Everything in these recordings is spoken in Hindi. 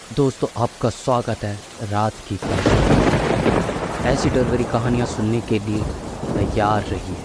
दोस्तों, आपका स्वागत है रात की कहानी। ऐसी डर भरी कहानियाँ सुनने के लिए तैयार रहिए।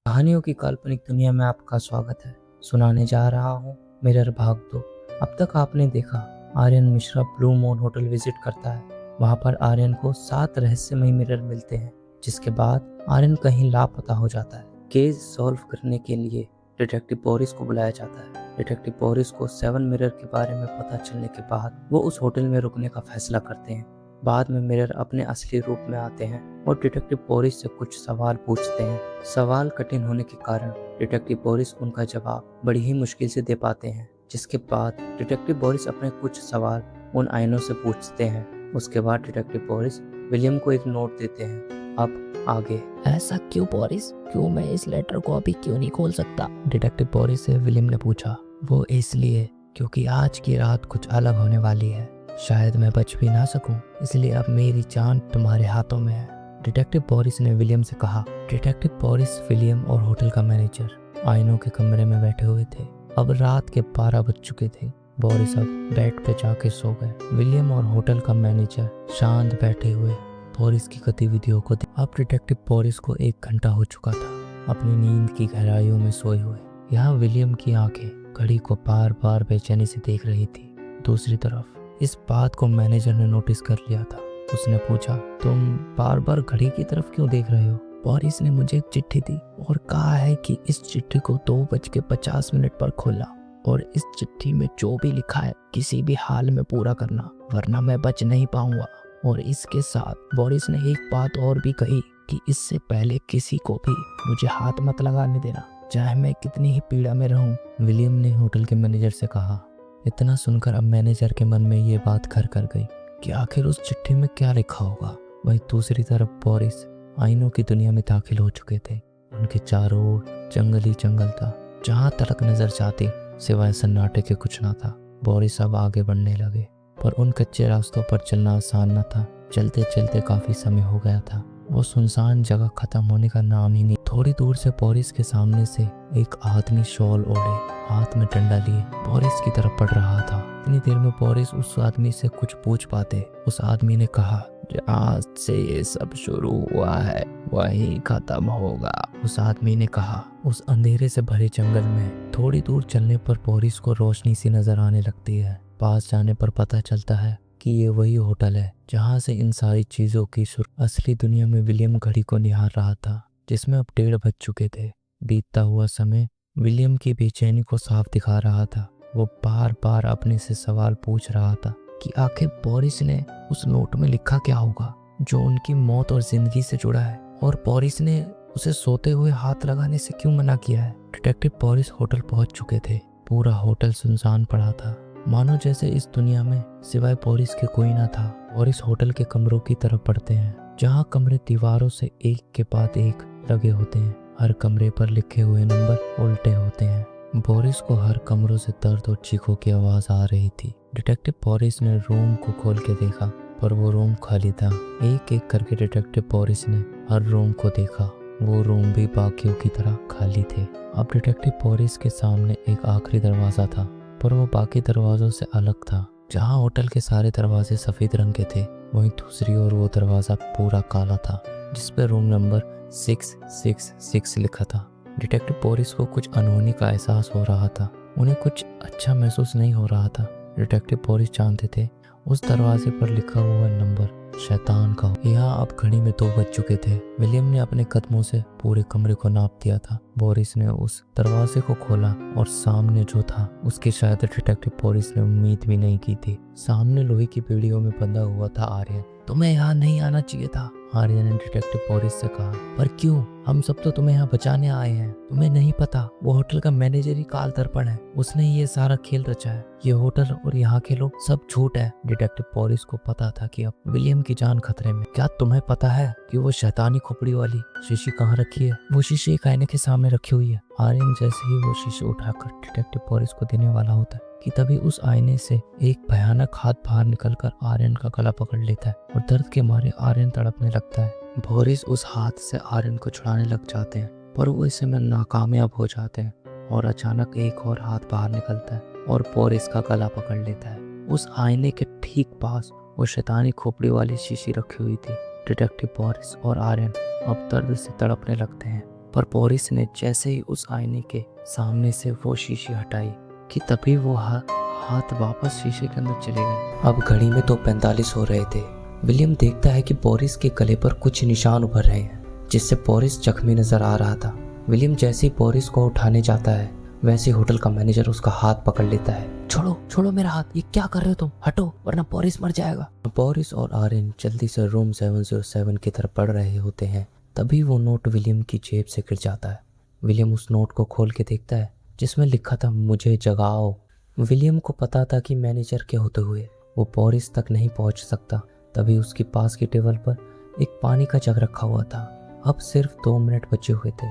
कहानियों की काल्पनिक दुनिया में आपका स्वागत है। सुनाने जा रहा हूँ मिरर भाग 2। अब तक आपने देखा Aryan Mishra Blue Moon hotel visit करता है। वहाँ पर आर्यन को 7 रहस्यमय मिरर मिलते हैं, जिसके बाद आर्यन कहीं लापता हो जाता है। केस सॉल्व करने के लिए डिटेक्टिव बोरिस को बुलाया जाता है। डिटेक्टिव बोरिस को 7 मिरर के बारे में पता चलने के बाद वो उस होटल में रुकने का फैसला करते हैं। बाद में मिरर अपने असली रूप में आते हैं और डिटेक्टिव बोरिस से कुछ सवाल पूछते हैं। सवाल कठिन होने के कारण डिटेक्टिव बोरिस उनका जवाब बड़ी ही मुश्किल से दे पाते हैं, जिसके बाद डिटेक्टिव बोरिस अपने कुछ सवाल उन आईनों से पूछते हैं। उसके बाद डिटेक्टिव बोरिस विलियम को एक नोट देते हैं। अब आगे। ऐसा क्यों बोरिस? क्यों मैं इस लेटर को अभी क्यों नहीं खोल सकता? डिटेक्टिव बोरिस से विलियम ने पूछा। वो इसलिए क्योंकि आज की रात कुछ अलग होने वाली है। शायद मैं बच भी ना सकूं, इसलिए अब मेरी जान तुम्हारे हाथों में है। डिटेक्टिव बोरिस ने विलियम से कहा। डिटेक्टिव बोरिस, विलियम और होटल का मैनेजर आईनों के कमरे में बैठे हुए थे। अब रात के 12 बज चुके थे। बोरिस अब बेड पे जाके सो गए। विलियम और होटल का मैनेजर शांत बैठे हुए बोरिस की गतिविधियों को अब डिटेक्टिव बोरिस को 1 घंटा हो चुका था अपनी नींद की गहराइयों में सोए हुए। यहाँ विलियम की आंखें घड़ी को बार बार बेचैनी से देख रही थी। दूसरी तरफ इस बात को मैनेजर ने नोटिस कर लिया था। उसने पूछा, तुम बार बार घड़ी की तरफ क्यों देख रहे हो? बोरिस ने मुझे एक चिट्ठी दी और कहा है कि इस चिट्ठी को 2:50 पर खोलना और इस चिट्ठी में जो भी लिखा है किसी भी हाल में पूरा करना, वरना मैं बच नहीं पाऊंगा। और इसके साथ बोरिस ने एक बात और भी कही कि इससे पहले किसी को भी मुझे हाथ मत लगाने देना, चाहे मैं कितनी ही पीड़ा में रहूं। विलियम ने होटल के मैनेजर से कहा। इतना सुनकर अब मैनेजर के मन में ये बात घर कर गई कि आखिर उस चिट्ठी में क्या लिखा होगा। वहीं दूसरी तरफ बोरिस आईनों की दुनिया में दाखिल हो चुके थे। उनके चारों ओर जंगल ही जंगल था। जहां तलक नजर जाती सिवाय सन्नाटे के कुछ ना था। बोरिस अब आगे बढ़ने लगे, पर उन कच्चे रास्तों पर चलना आसान न था। चलते चलते काफी समय हो गया था। वो सुनसान जगह खत्म होने का नाम ही नहीं। थोड़ी दूर से बोरिस के सामने से एक आदमी शॉल ओढ़े, हाथ में डंडा लिए बोरिस की तरफ बढ़ रहा था। इतनी देर में बोरिस उस आदमी से कुछ पूछ पाते। उस आदमी ने कहा, जहाँ से ये सब शुरू हुआ है वहीं खत्म होगा। उस आदमी ने कहा। उस अंधेरे से भरे जंगल में थोड़ी दूर चलने पर बोरिस को रोशनी सी नजर आने लगती है। पास जाने पर पता चलता है कि ये वही होटल है जहाँ से इन सारी चीजों की शुरू। असली दुनिया में विलियम घड़ी को निहार रहा था, जिसमें अब 1:30 बज चुके थे। बीतता हुआ समय विलियम की बेचैनी को साफ दिखा रहा था। वो बार बार अपने से सवाल पूछ रहा था कि आखिर बोरिस ने उस नोट में लिखा क्या होगा जो उनकी मौत और जिंदगी से जुड़ा है, और बोरिस ने उसे सोते हुए हाथ लगाने से क्यों मना किया है। डिटेक्टिव बोरिस होटल पहुंच चुके थे। पूरा होटल सुनसान पड़ा था, मानो जैसे इस दुनिया में सिवाय बोरिस के कोई ना था। बोरिस होटल के कमरों की तरफ बढ़ते हैं, जहां कमरे दीवारों से एक के बाद एक लगे होते हैं। हर कमरे पर लिखे हुए नंबर उल्टे होते हैं। बोरिस को हर कमरों से दर्द और चीखों की आवाज आ रही थी। डिटेक्टिव बोरिस ने रूम को खोल के देखा, पर वो रूम खाली था। एक एक करके डिटेक्टिव बोरिस ने हर रूम को देखा। वो रूम भी बाकियों की तरह खाली थे। अब डिटेक्टिव बोरिस के सामने एक आखिरी दरवाजा था, पर वो बाकी दरवाजों से अलग था। जहां होटल के सारे दरवाजे सफेद रंग के थे, वहीं दूसरी ओर वो दरवाजा पूरा काला था, जिस पर रूम नंबर 666 लिखा था। डिटेक्टिव बोरिस को कुछ अनहोनी का एहसास हो रहा था। उन्हें कुछ अच्छा महसूस नहीं हो रहा था। डिटेक्टिव बोरिस जानते थे उस दरवाजे पर लिखा हुआ नंबर शैतान का। यहाँ अब घड़ी में 2 बज चुके थे। विलियम ने अपने कदमों से पूरे कमरे को नाप दिया था। बोरिस ने उस दरवाजे को खोला और सामने जो था उसकी शायद डिटेक्टिव बोरिस ने उम्मीद भी नहीं की थी। सामने लोहे की बेड़ियों में बंधा हुआ था आर्यन। तुम्हें यहाँ नहीं आना चाहिए था, आर्यन ने डिटेक्टिव बोरिस से कहा। पर क्यों? हम सब तो तुम्हें यहाँ बचाने आए हैं। तुम्हें नहीं पता वो होटल का मैनेजर ही काल दर्पण है। उसने ये सारा खेल रचा है। ये होटल और यहाँ के लोग सब झूठ है। डिटेक्टिव बोरिस को पता था कि अब विलियम की जान खतरे में। क्या तुम्हें पता है कि वो शैतानी खोपड़ी वाली शीशी कहाँ रखी है? वो शीशी एक आईने के सामने रखी हुई है। आर्यन जैसे ही वो शीशी उठाकर डिटेक्टिव बोरिस को देने वाला होता है कि तभी उस आईने से एक भयानक हाथ बाहर निकलकर आर्यन का गला पकड़ लेता है और दर्द के मारे आर्यन तड़पने लगता है। बोरिस उस हाथ से आर्यन को छुड़ाने लग जाते हैं, पर वो इस समय नाकामयाब हो जाते हैं। और अचानक एक और हाथ बाहर निकलता है और बोरिस का गला पकड़ लेता है। उस आईने के ठीक पास वो शैतानी खोपड़ी वाली शीशी रखी हुई थी। डिटेक्टिव बोरिस और आर्यन अब दर्द से तड़पने लगते हैं, पर बोरिस ने जैसे ही उस आईने के सामने से वो शीशी हटाई कि तभी वो हाथ वापस शीशे के अंदर चले गए। अब घड़ी में तो 45 हो रहे थे। विलियम देखता है कि बोरिस के गले पर कुछ निशान उभर रहे हैं, जिससे बोरिस जख्मी नजर आ रहा था। विलियम जैसे ही बोरिस को उठाने जाता है, वैसे होटल का मैनेजर उसका हाथ पकड़ लेता है। छोड़ो छोड़ो मेरा हाथ, ये क्या कर रहे हो तुम, हटो वरना बोरिस मर जाएगा। बोरिस और आर्यन जल्दी से रूम 707 की तरफ बढ़ रहे होते हैं, तभी वो नोट विलियम की जेब से गिर जाता है। विलियम उस नोट को खोल के देखता है, जिसमें लिखा था मुझे जगाओ। विलियम को पता था कि मैनेजर के होते हुए वो बोरिस तक नहीं पहुंच सकता। तभी उसके पास की टेबल पर एक पानी का जग रखा हुआ था। अब सिर्फ 2 मिनट बचे हुए थे।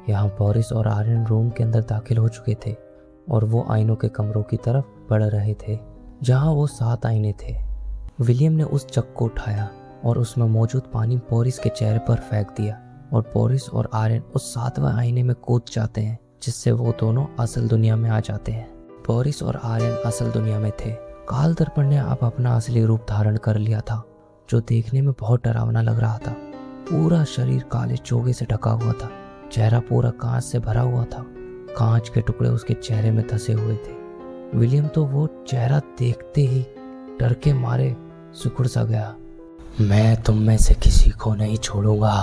यहाँ बोरिस और आर्यन रूम के अंदर दाखिल हो चुके थे और वो आईनों के कमरों की तरफ बढ़ रहे थे, जहाँ वो 7 आईने थे। विलियम ने उस जग को उठाया और उसमें मौजूद पानी बोरिस के चेहरे पर फेंक दिया और बोरिस और आर्यन उस 7वें आईने में कूद जाते हैं, जिससे वो दोनों असल दुनिया में आ जाते हैं। बोरिस और आर्यन असल दुनिया में थे। काल दर्पण ने अब अपना असली रूप धारण कर लिया था, जो देखने में बहुत डरावना लग रहा था। पूरा शरीर काले चोगे से ढका हुआ था, चेहरा पूरा कांच से भरा हुआ था। कांच के टुकड़े उसके चेहरे में धंसे हुए थे। विलियम तो वो चेहरा देखते ही डर के मारे सिकुड़ सा गया। मैं तुम में से किसी को नहीं छोड़ूंगा।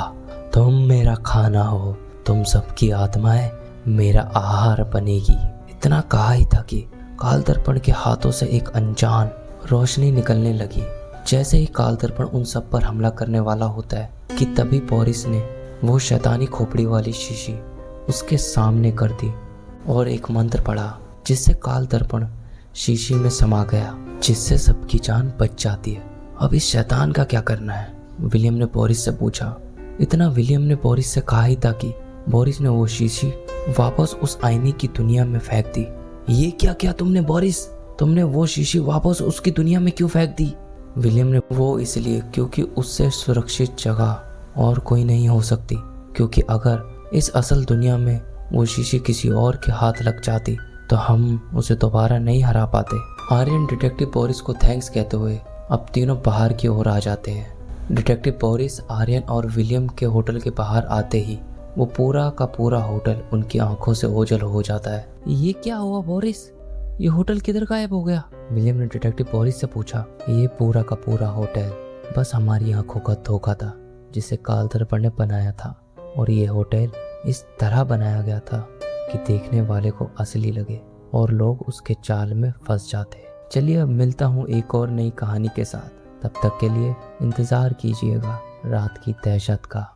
तुम मेरा खाना हो, तुम सबकी आत्माएं मेरा आहार बनेगी। इतना कहा ही था कि काल दर्पण के हाथों से एक अनजान रोशनी निकलने लगी। जैसे ही काल दर्पण उन सब पर हमला करने वाला होता है कि तभी बोरिस ने वो शैतानी खोपड़ी वाली शीशी उसके सामने कर दी और एक मंत्र पढ़ा, जिससे काल दर्पण शीशी में समा गया, जिससे सबकी जान बच जाती है। अब इस शैतान का क्या करना है? विलियम ने बोरिस से पूछा। इतना विलियम ने बोरिस से कहा ही था कि बोरिस ने वो शीशी वापस उस आईने की दुनिया में फेंक दी। ये क्या किया तुमने बोरिस? तुमने वो शीशी वापस उसकी दुनिया में क्यों फेंक दी? विलियम ने वो इसलिए क्योंकि उससे सुरक्षित जगह और कोई नहीं हो सकती, क्योंकि अगर इस असल दुनिया में वो शीशी किसी और के हाथ लग जाती तो हम उसे दोबारा नहीं हरा पाते। आर्यन डिटेक्टिव बोरिस को थैंक्स कहते हुए अब तीनों बाहर की ओर आ जाते हैं। डिटेक्टिव बोरिस, आर्यन और विलियम के होटल के बाहर आते ही वो पूरा का पूरा होटल उनकी आंखों से ओझल हो जाता है। ये क्या हुआ बोरिस, ये होटल किधर गायब हो गया? विलियम ने डिटेक्टिव बोरिस से पूछा। ये पूरा का पूरा होटल बस हमारी आंखों का धोखा था, जिसे काल दर्पण ने बनाया था, और ये होटल इस तरह बनाया गया था कि देखने वाले को असली लगे और लोग उसके जाल में फंस जाते। चलिए अब मिलता हूँ एक और नई कहानी के साथ। तब तक के लिए इंतज़ार कीजिएगा रात की दहशत का।